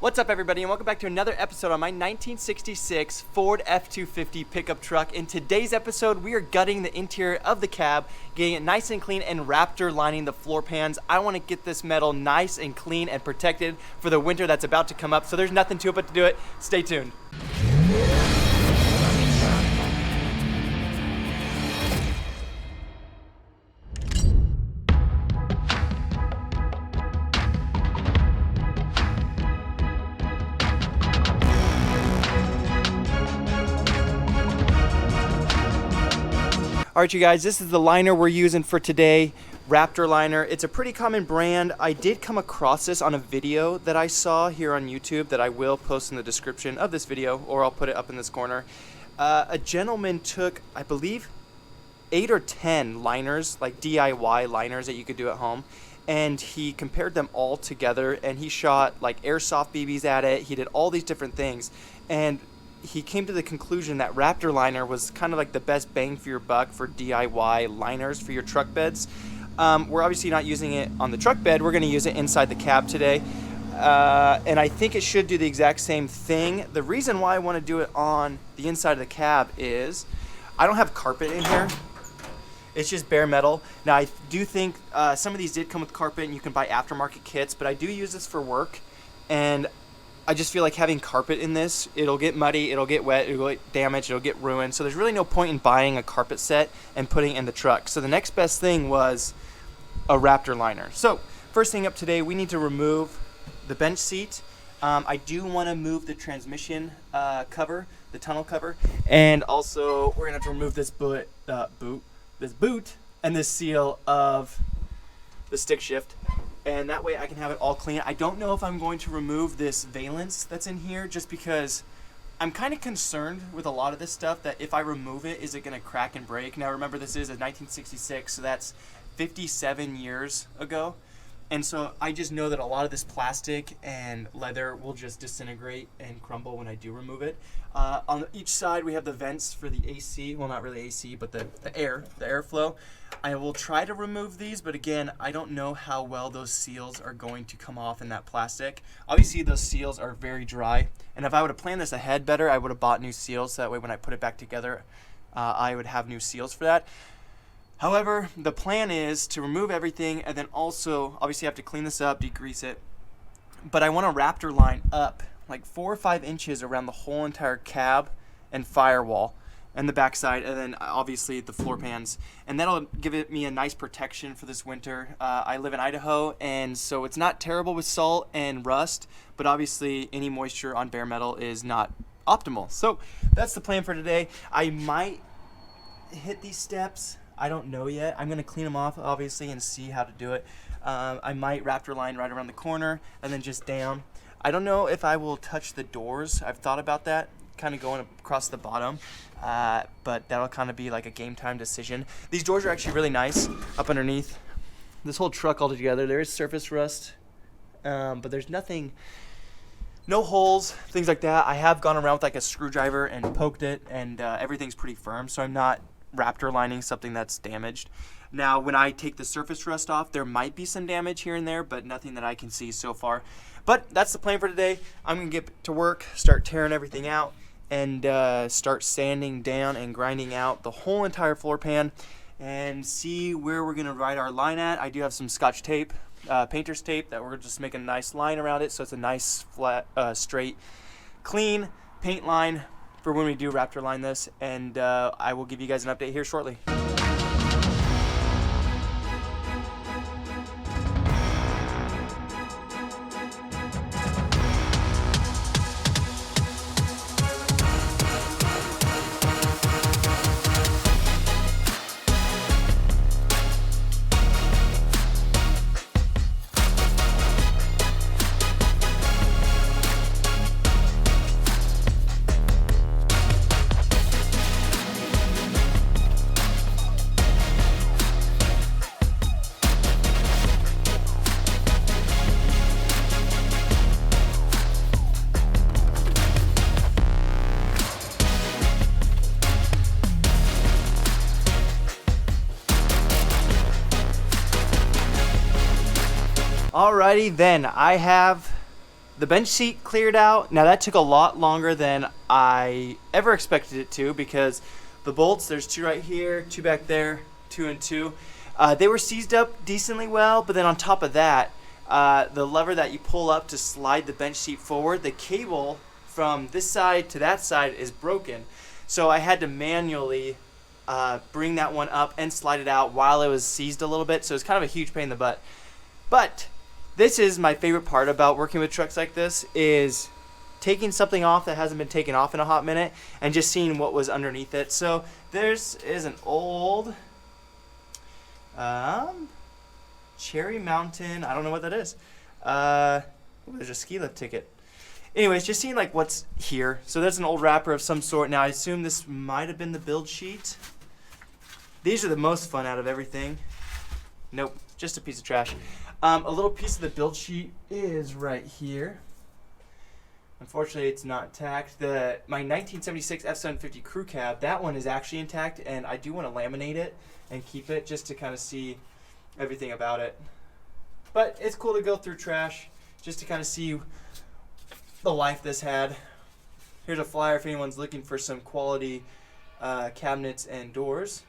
What's up, everybody, and welcome back to another episode on my 1966 Ford F250 pickup truck. In today's episode, we are gutting the interior of the cab, getting it nice and clean, and Raptor lining the floor pans. I want to get this metal nice and clean and protected for the winter that's about to come up, so there's nothing to it but to do it. Stay tuned. All right, you guys, this is the liner we're using for today, Raptor Liner. It's a pretty common brand. I did come across this on a video that I saw here on YouTube that I will post in the description of this video, or I'll put it up in this corner. A gentleman took, I believe, 8 or 10 liners, like DIY liners that you could do at home, and he compared them all together, and he shot like airsoft BBs at it. He did all these different things, and he came to the conclusion that Raptor Liner was kind of like the best bang for your buck for DIY liners for your truck beds. We're obviously not using it on the truck bed. We're going to use it inside the cab today. And I think it should do the exact same thing. The reason why I want to do it on the inside of the cab is I don't have carpet in here. It's just bare metal. Now, I do think some of these did come with carpet, and you can buy aftermarket kits, but I do use this for work, and I just feel like having carpet in this, it'll get muddy, it'll get wet, it'll get damaged, it'll get ruined. So there's really no point in buying a carpet set and putting it in the truck. So the next best thing was a Raptor Liner. So first thing up today, we need to remove the bench seat. I do want to move the transmission cover, the tunnel cover, and also we're gonna have to remove this boot, and this seal of the stick shift. And that way I can have it all clean. I don't know if I'm going to remove this valance that's in here, just because I'm kind of concerned with a lot of this stuff that if I remove it, is it going to crack and break? Now remember, this is a 1966, so that's 57 years ago. And so I just know that a lot of this plastic and leather will just disintegrate and crumble when I do remove it. On each side we have the vents for the AC, well, not really AC, but the airflow. I will try to remove these, but again, I don't know how well those seals are going to come off in that plastic. Obviously those seals are very dry, and if I would have planned this ahead better, I would have bought new seals, so that way when I put it back together, I would have new seals for that. However, the plan is to remove everything, and then also obviously have to clean this up, degrease it, but I want a Raptor line up like 4 or 5 inches around the whole entire cab and firewall and the backside, and then obviously the floor pans, and that'll give me a nice protection for this winter. I live in Idaho, and so it's not terrible with salt and rust, but obviously any moisture on bare metal is not optimal. So that's the plan for today. I might hit these steps, I don't know yet. I'm going to clean them off obviously and see how to do it. I might Raptor line right around the corner and then just down. I don't know if I will touch the doors. I've thought about that, kind of going across the bottom, but that'll kind of be like a game time decision. These doors are actually really nice up underneath. This whole truck all together, there is surface rust, but there's nothing, no holes, things like that. I have gone around with like a screwdriver and poked it, and everything's pretty firm, so I'm not Raptor lining something that's damaged. Now, when I take the surface rust off, there might be some damage here and there, but nothing that I can see so far. But that's the plan for today. I'm going to get to work, start tearing everything out, and start sanding down and grinding out the whole entire floor pan and see where we're going to ride our line at. I do have some Scotch tape, painter's tape, that we're just making a nice line around it, so it's a nice, flat, straight, clean paint line for when we do Raptor line this, and I will give you guys an update here shortly. Alrighty then, I have the bench seat cleared out. Now that took a lot longer than I ever expected it to, because the bolts, there's 2 right here, 2 back there, 2 and 2. They were seized up decently well, but then on top of that, the lever that you pull up to slide the bench seat forward, the cable from this side to that side is broken. So I had to manually bring that one up and slide it out while it was seized a little bit. So it's kind of a huge pain in the butt. But this is my favorite part about working with trucks like this, is taking something off that hasn't been taken off in a hot minute and just seeing what was underneath it. So there's is an old Cherry Mountain. I don't know what that is. There's a ski lift ticket. Anyways, just seeing like what's here. So there's an old wrapper of some sort. Now I assume this might have been the build sheet. These are the most fun out of everything. Nope, just a piece of trash. A little piece of the build sheet is right here. Unfortunately, it's not intact. My 1976 F250 crew cab, that one is actually intact, and I do want to laminate it and keep it just to kind of see everything about it. But it's cool to go through trash just to kind of see the life this had. Here's a flyer if anyone's looking for some quality cabinets and doors.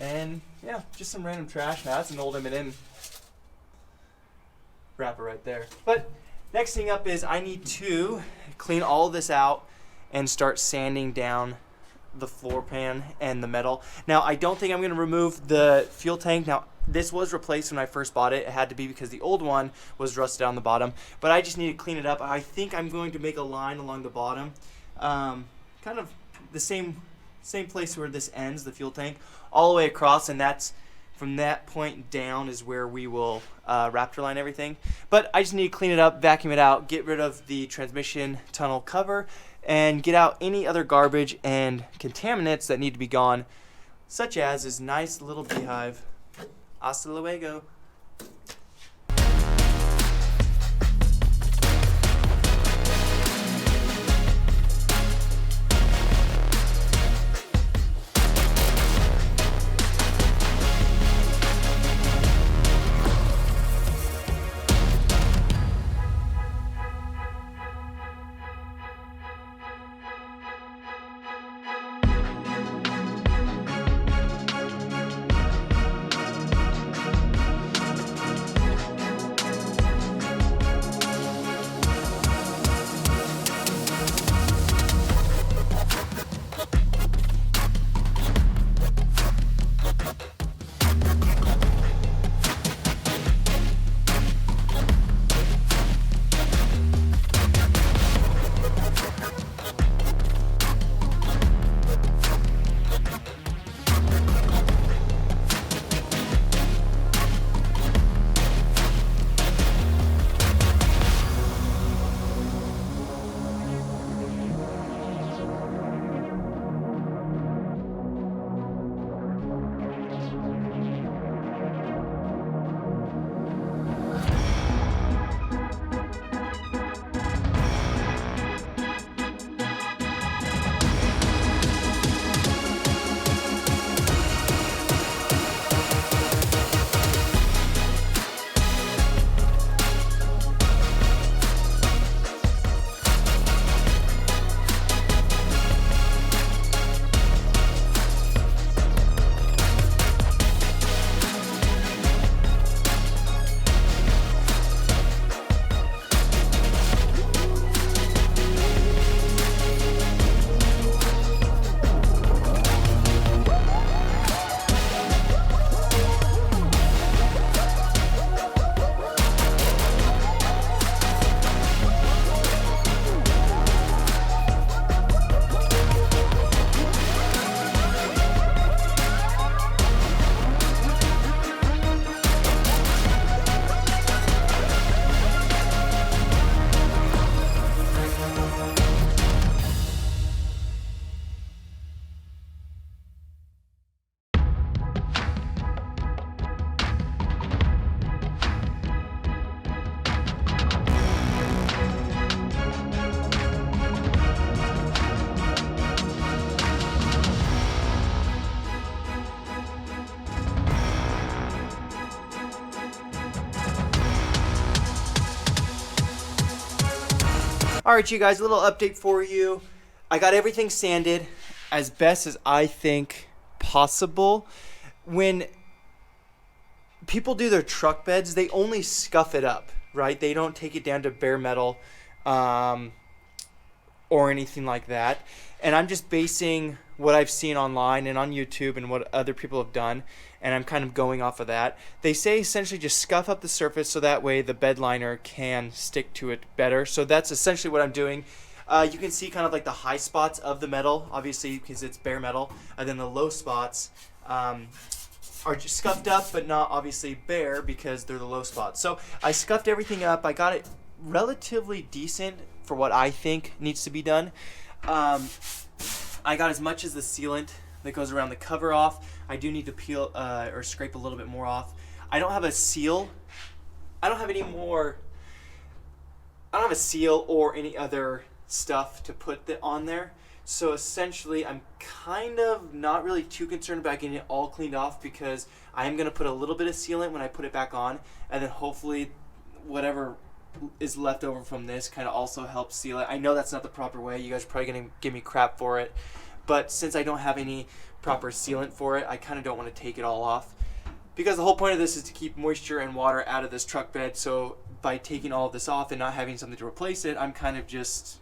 And yeah, just some random trash. Now that's an old M&M wrapper right there. But next thing up is I need to clean all of this out and start sanding down the floor pan and the metal. Now I don't think I'm going to remove the fuel tank. Now this was replaced when I first bought it. It had to be because the old one was rusted on the bottom. But I just need to clean it up. I think I'm going to make a line along the bottom, kind of the same place where this ends, the fuel tank, all the way across, and that's from that point down is where we will Raptor line everything. But I just need to clean it up, vacuum it out, get rid of the transmission tunnel cover, and get out any other garbage and contaminants that need to be gone, such as this nice little beehive. Hasta luego. All right, you guys, a little update for you. I got everything sanded as best as I think possible. When people do their truck beds, they only scuff it up, right? They don't take it down to bare metal or anything like that. And I'm just basing what I've seen online and on YouTube and what other people have done, and I'm kind of going off of that. They say essentially just scuff up the surface so that way the bed liner can stick to it better. So that's essentially what I'm doing. You can see kind of like the high spots of the metal, obviously, because it's bare metal, and then the low spots are just scuffed up, but not obviously bare because they're the low spots. So I scuffed everything up. I got it relatively decent for what I think needs to be done. I got as much as the sealant that goes around the cover off. I do need to peel or scrape a little bit more off. I don't have a seal. I don't have a seal or any other stuff to put on there. So essentially, I'm kind of not really too concerned about getting it all cleaned off because I am going to put a little bit of sealant when I put it back on, and then hopefully whatever is left over from this kind of also helps seal it. I know that's not the proper way. You guys are probably going to give me crap for it. But since I don't have any proper sealant for it, I kind of don't want to take it all off. Because the whole point of this is to keep moisture and water out of this truck bed. So by taking all of this off and not having something to replace it, I'm kind of just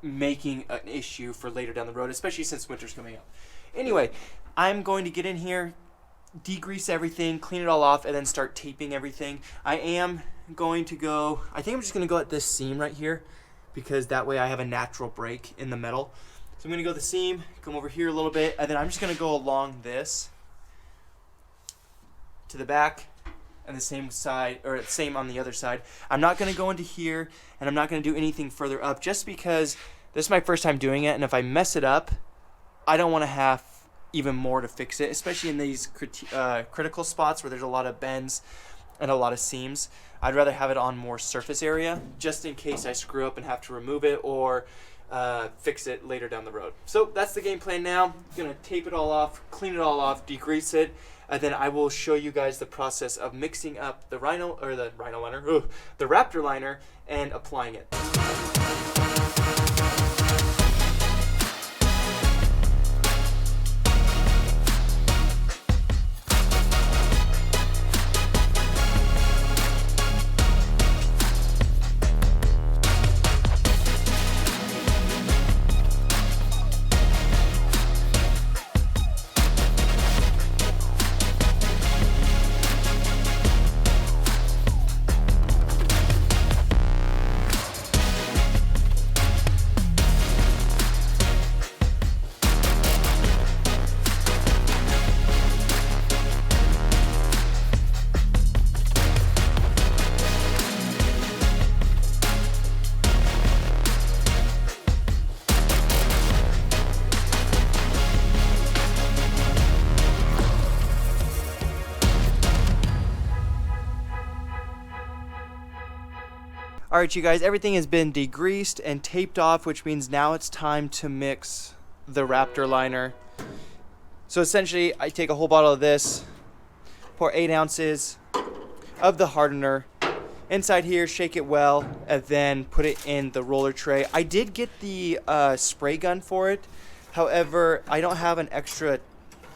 making an issue for later down the road, especially since winter's coming up. Anyway, I'm going to get in here, degrease everything, clean it all off, and then start taping everything. I am going to go, I think I'm just going to go at this seam right here because that way I have a natural break in the metal. So I'm going to go the seam, come over here a little bit, and then I'm just going to go along this to the back and the same side, or same on the other side. I'm not going to go into here, and I'm not going to do anything further up just because this is my first time doing it, and if I mess it up, I don't want to have even more to fix it, especially in these critical spots where there's a lot of bends and a lot of seams. I'd rather have it on more surface area just in case I screw up and have to remove it or fix it later down the road. So that's the game plan now. I'm going to tape it all off, clean it all off, degrease it, and then I will show you guys the process of mixing up the Raptor liner and applying it. Alright, you guys, everything has been degreased and taped off, which means now it's time to mix the Raptor liner. So essentially, I take a whole bottle of this, pour 8 ounces of the hardener inside here, shake it well, and then put it in the roller tray. I did get the spray gun for it. However, I don't have an extra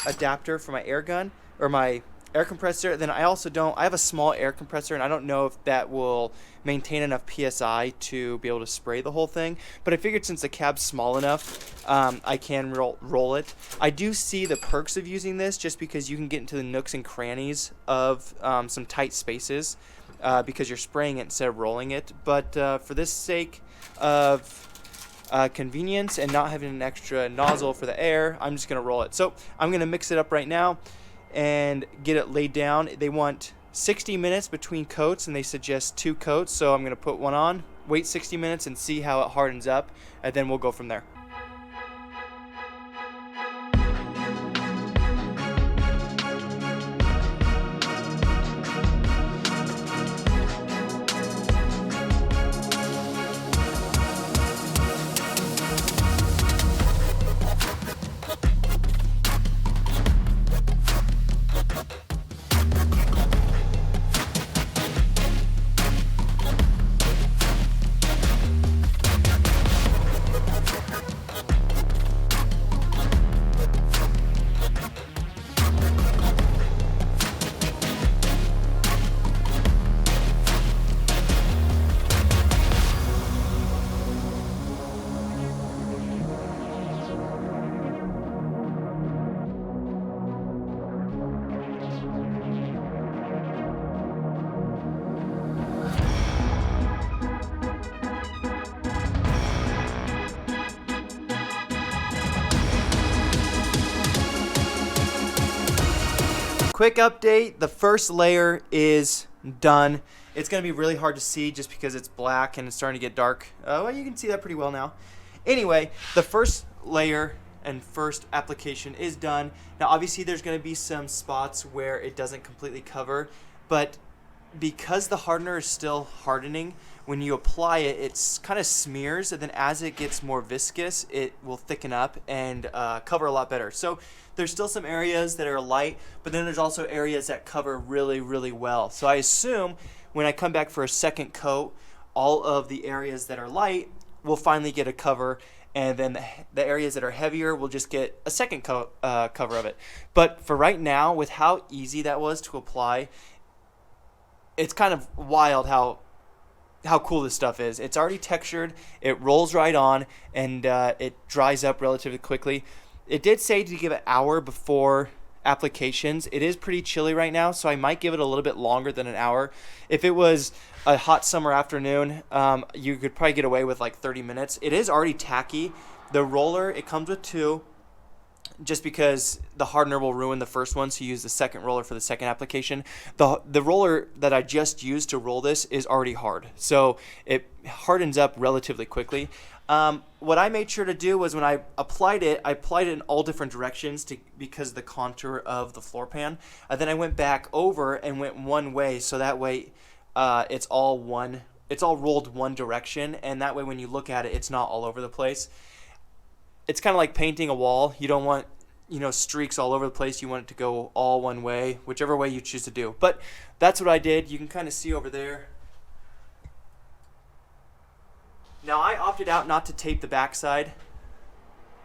adapter for my air gun or my air compressor. Then I also don't, I have a small air compressor, and I don't know if that will maintain enough PSI to be able to spray the whole thing. But I figured since the cab's small enough, I can roll it. I do see the perks of using this just because you can get into the nooks and crannies of some tight spaces because you're spraying it instead of rolling it. But for this sake of convenience and not having an extra nozzle for the air, I'm just going to roll it. So I'm going to mix it up right now and get it laid down. They want 60 minutes between coats, and they suggest 2 coats. So I'm going to put one on, wait 60 minutes, and see how it hardens up, and then we'll go from there. quick update. The first layer is done. It's going to be really hard to see just because it's black and it's starting to get dark. Well, you can see that pretty well now. Anyway, the first layer and first application is done. Now, obviously, there's going to be some spots where it doesn't completely cover, but because the hardener is still hardening, when you apply it, it's kind of smears, and then as it gets more viscous, it will thicken up and cover a lot better. So there's still some areas that are light, but then there's also areas that cover really, really well. So I assume when I come back for a second coat, all of the areas that are light will finally get a cover, and then the areas that are heavier will just get a second cover of it. But for right now, with how easy that was to apply, it's kind of wild how cool this stuff is. It's already textured, it rolls right on, and it dries up relatively quickly. It did say to give it an hour before applications. It is pretty chilly right now, so I might give it a little bit longer than an hour. If it was a hot summer afternoon, you could probably get away with like 30 minutes. It is already tacky. The roller, it comes with two, just because the hardener will ruin the first one, so you use the second roller for the second application. The roller that I just used to roll this is already hard, so it hardens up relatively quickly. What I made sure to do was when I applied it in all different directions because of the contour of the floor pan. Then I went back over and went one way, so that way it's all rolled one direction, and that way when you look at it, it's not all over the place. It's kind of like painting a wall. You don't want, streaks all over the place. You want it to go all one way, whichever way you choose to do. But that's what I did. You can kind of see over there. Now, I opted out not to tape the backside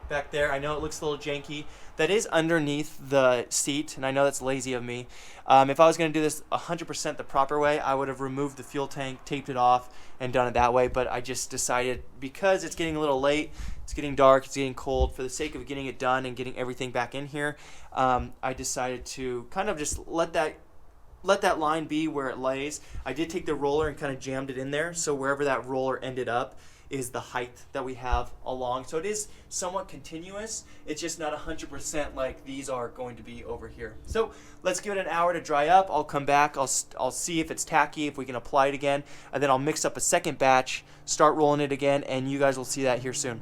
back there. I know it looks a little janky. That is underneath the seat, and I know that's lazy of me. If I was going to do this 100% the proper way, I would have removed the fuel tank, taped it off, and done it that way. But I just decided, because it's getting a little late, it's getting dark, it's getting cold, for the sake of getting it done and getting everything back in here, I decided to kind of just let that line be where it lays. I did take the roller and kind of jammed it in there, so wherever that roller ended up is the height that we have along. So it is somewhat continuous. It's just not 100% like these are going to be over here. So let's give it an hour to dry up. I'll come back. I'll see if it's tacky, if we can apply it again, and then I'll mix up a second batch, start rolling it again, and you guys will see that here soon.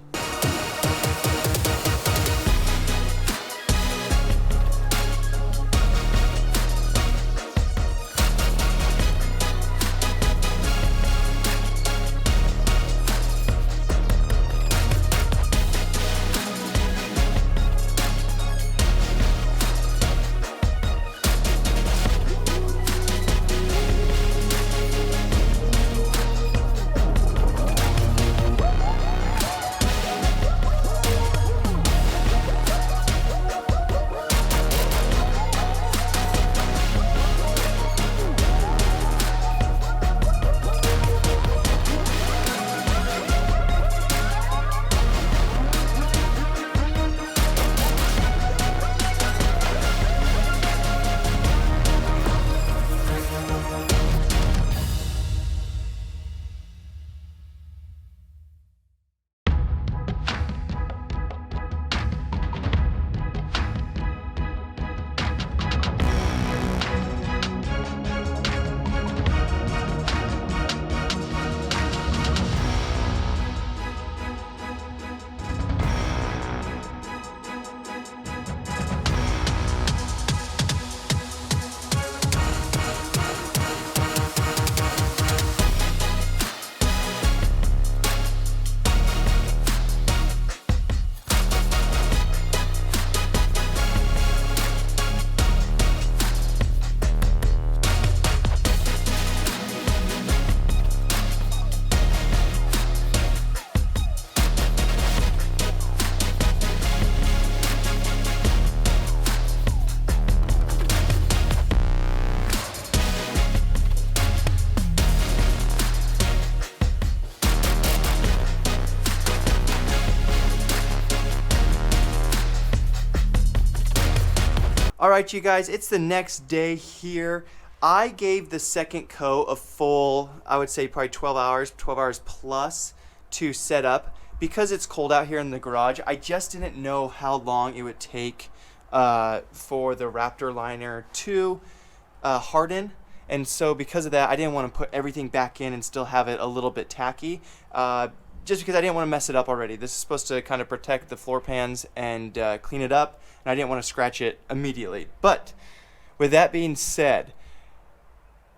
Alright, you guys, it's the next day here. I gave the second coat a full, I would say probably 12 hours plus to set up. Because it's cold out here in the garage, I just didn't know how long it would take for the Raptor Liner to harden. And so because of that, I didn't want to put everything back in and still have it a little bit tacky, just because I didn't want to mess it up already. This is supposed to kind of protect the floor pans and clean it up, and I didn't want to scratch it immediately. But with that being said,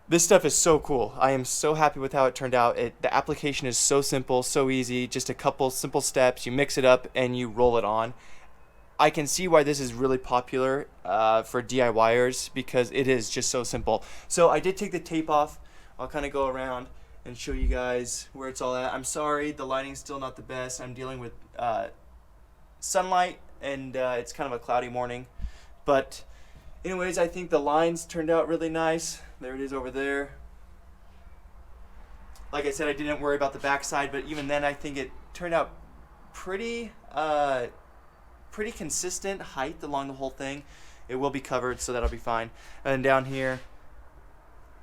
this stuff is so cool. I am so happy with how it turned out. The application is so simple, so easy, just a couple simple steps. You mix it up and you roll it on. I can see why this is really popular for DIYers, because it is just so simple. So I did take the tape off. I'll kind of go around and show you guys where it's all at. I'm sorry, the lighting's still not the best. I'm dealing with sunlight, and it's kind of a cloudy morning. But anyways, I think the lines turned out really nice. There it is over there. Like I said, I didn't worry about the backside, but even then I think it turned out pretty consistent height along the whole thing. It will be covered, so that'll be fine. And down here,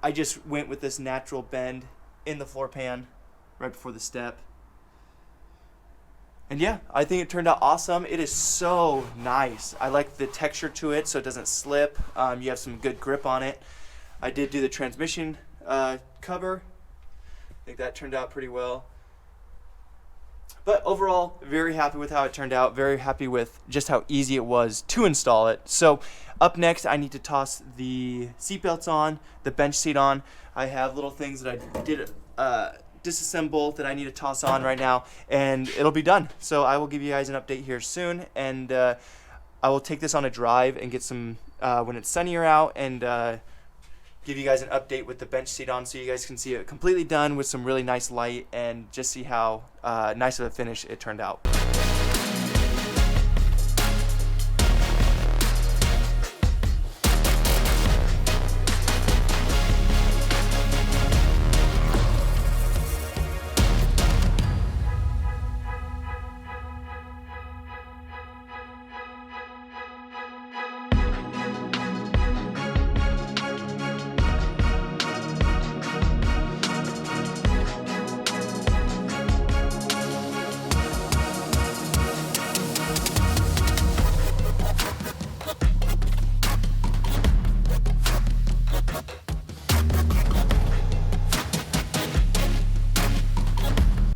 I just went with this natural bend in the floor pan right before the step. And yeah, I think it turned out awesome. It is so nice. I like the texture to it so it doesn't slip. You have some good grip on it. I did do the transmission cover. I think that turned out pretty well. But overall, very happy with how it turned out. Very happy with just how easy it was to install it. So up next, I need to toss the seatbelts on, the bench seat on. I have little things that I did disassemble that I need to toss on right now, and it'll be done. So I will give you guys an update here soon, and I will take this on a drive and get some when it's sunnier out, and give you guys an update with the bench seat on, so you guys can see it completely done with some really nice light, and just see how nice of a finish it turned out.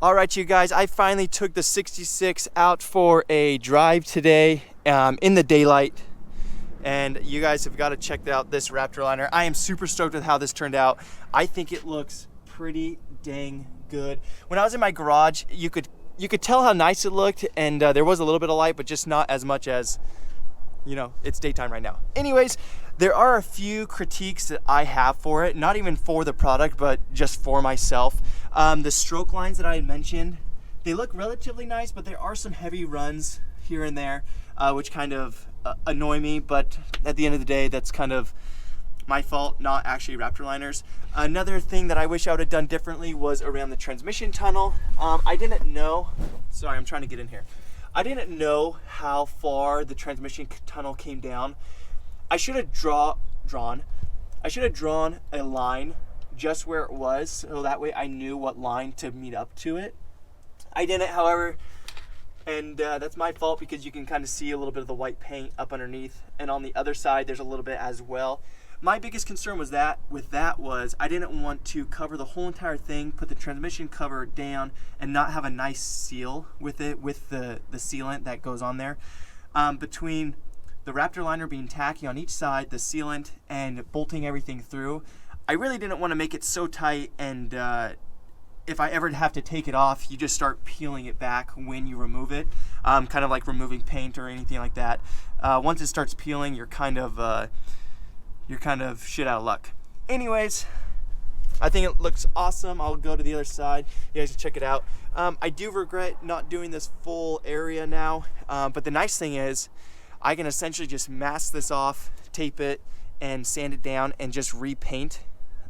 All right, you guys, I finally took the 66 out for a drive today in the daylight, and you guys have got to check out this Raptor Liner. I am super stoked with how this turned out. I think it looks pretty dang good. When I was in my garage, you could tell how nice it looked, and there was a little bit of light, but just not as much as, you know, it's daytime right now. Anyways, there are a few critiques that I have for it, not even for the product, but just for myself. The stroke lines that I had mentioned, they look relatively nice, but there are some heavy runs here and there, which kind of annoy me, but at the end of the day, that's kind of my fault, not actually Raptor Liner's. Another thing that I wish I would have done differently was around the transmission tunnel. I didn't know, sorry, I'm trying to get in here. I didn't know how far the transmission tunnel came down. I should have drawn a line just where it was, so that way I knew what line to meet up to it. I didn't, however, and that's my fault, because you can kind of see a little bit of the white paint up underneath, and on the other side there's a little bit as well. My biggest concern was that I didn't want to cover the whole entire thing, put the transmission cover down, and not have a nice seal with it, with the sealant that goes on there. Between the Raptor Liner being tacky on each side, the sealant, and bolting everything through, I really didn't want to make it so tight, and if I ever have to take it off, you just start peeling it back when you remove it, kind of like removing paint or anything like that. Once it starts peeling, you're kind of shit out of luck. Anyways, I think it looks awesome. I'll go to the other side. You guys can check it out. I do regret not doing this full area now, but the nice thing is I can essentially just mask this off, tape it, and sand it down, and just repaint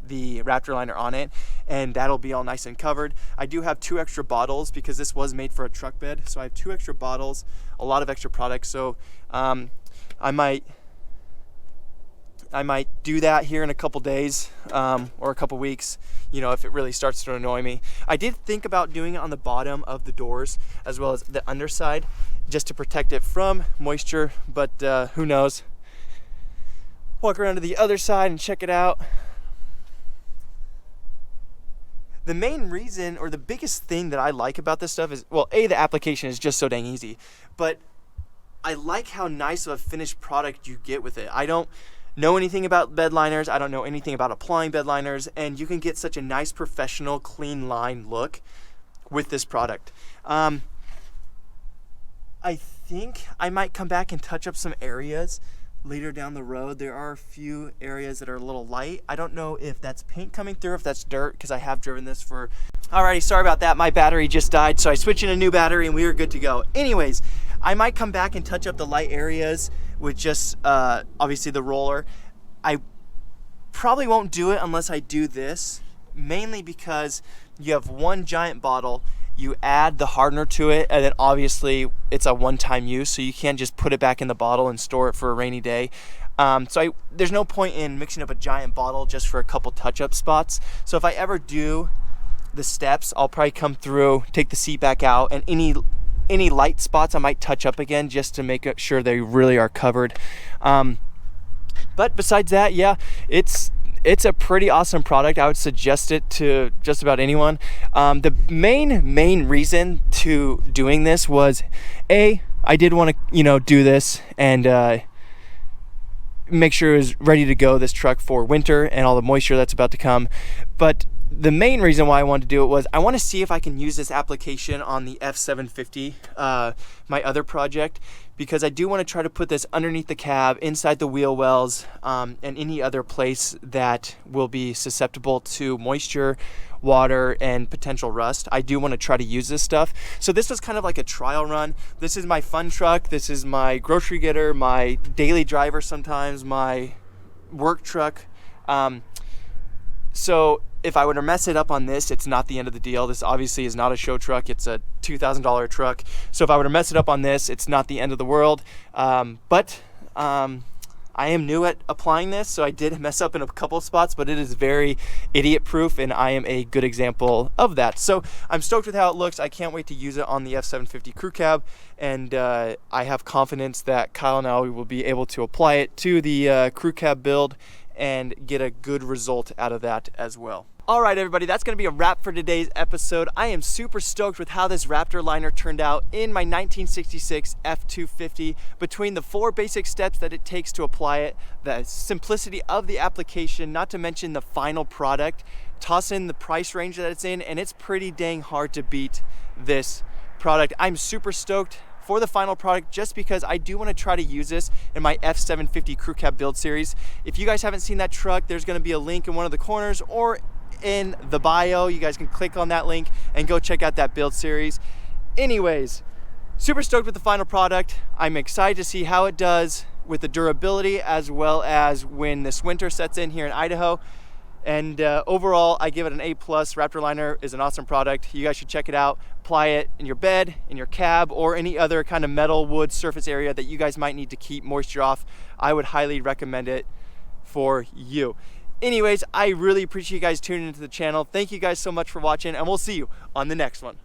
the Raptor Liner on it, and that'll be all nice and covered. I do have 2 extra bottles because this was made for a truck bed, so I have 2 extra bottles, a lot of extra products, so I might I might do that here in a couple days or a couple weeks, you know, if it really starts to annoy me. I did think about doing it on the bottom of the doors as well as the underside, just to protect it from moisture, but who knows. Walk around to the other side and check it out. The main reason, or the biggest thing that I like about this stuff is, well, A, the application is just so dang easy, but I like how nice of a finished product you get with it. I don't know anything about bed liners. I don't know anything about applying bed liners, and you can get such a nice, professional, clean line look with this product. I think I might come back and touch up some areas later down the road. There are a few areas that are a little light. I don't know if that's paint coming through, if that's dirt, because I have driven this for... Alrighty, sorry about that. My battery just died, so I switched in a new battery and we were good to go. Anyways, I might come back and touch up the light areas with just obviously the roller. I probably won't do it unless I do this, mainly because you have one giant bottle, you add the hardener to it, and then obviously it's a one-time use, so you can't just put it back in the bottle and store it for a rainy day. There's no point in mixing up a giant bottle just for a couple touch-up spots. So if I ever do the steps, I'll probably come through, take the seat back out, and any light spots I might touch up again just to make sure they really are covered. But besides that, yeah, it's a pretty awesome product. I would suggest it to just about anyone. The main reason to doing this was, A, I did want to, do this and make sure it was ready to go, this truck, for winter and all the moisture that's about to come. But the main reason why I wanted to do it was I want to see if I can use this application on the F750, my other project, because I do want to try to put this underneath the cab, inside the wheel wells, and any other place that will be susceptible to moisture, water, and potential rust. I do want to try to use this stuff. So this was kind of like a trial run. This is my fun truck. This is my grocery getter, my daily driver sometimes, my work truck. So if I were to mess it up on this, it's not the end of the deal. This obviously is not a show truck. It's a $2,000 truck. So if I were to mess it up on this, it's not the end of the world. But I am new at applying this, so I did mess up in a couple of spots, but it is very idiot-proof, and I am a good example of that. So I'm stoked with how it looks. I can't wait to use it on the F750 crew cab, and I have confidence that Kyle and I will be able to apply it to the crew cab build and get a good result out of that as well. Alright everybody, that's going to be a wrap for today's episode. I am super stoked with how this Raptor liner turned out in my 1966 F250. Between the 4 basic steps that it takes to apply it, the simplicity of the application, not to mention the final product, toss in the price range that it's in, and it's pretty dang hard to beat this product. I'm super stoked for the final product just because I do want to try to use this in my F750 crew cab build series. If you guys haven't seen that truck, there's going to be a link in one of the corners or in the bio. You guys can click on that link and go check out that build series. Anyways, super stoked with the final product. I'm excited to see how it does with the durability as well as when this winter sets in here in Idaho. And overall, I give it an A+. Raptor liner is an awesome product. You guys should check it out. Apply it in your bed, in your cab, or any other kind of metal, wood surface area that you guys might need to keep moisture off. I would highly recommend it for you. Anyways, I really appreciate you guys tuning into the channel. Thank you guys so much for watching, and we'll see you on the next one.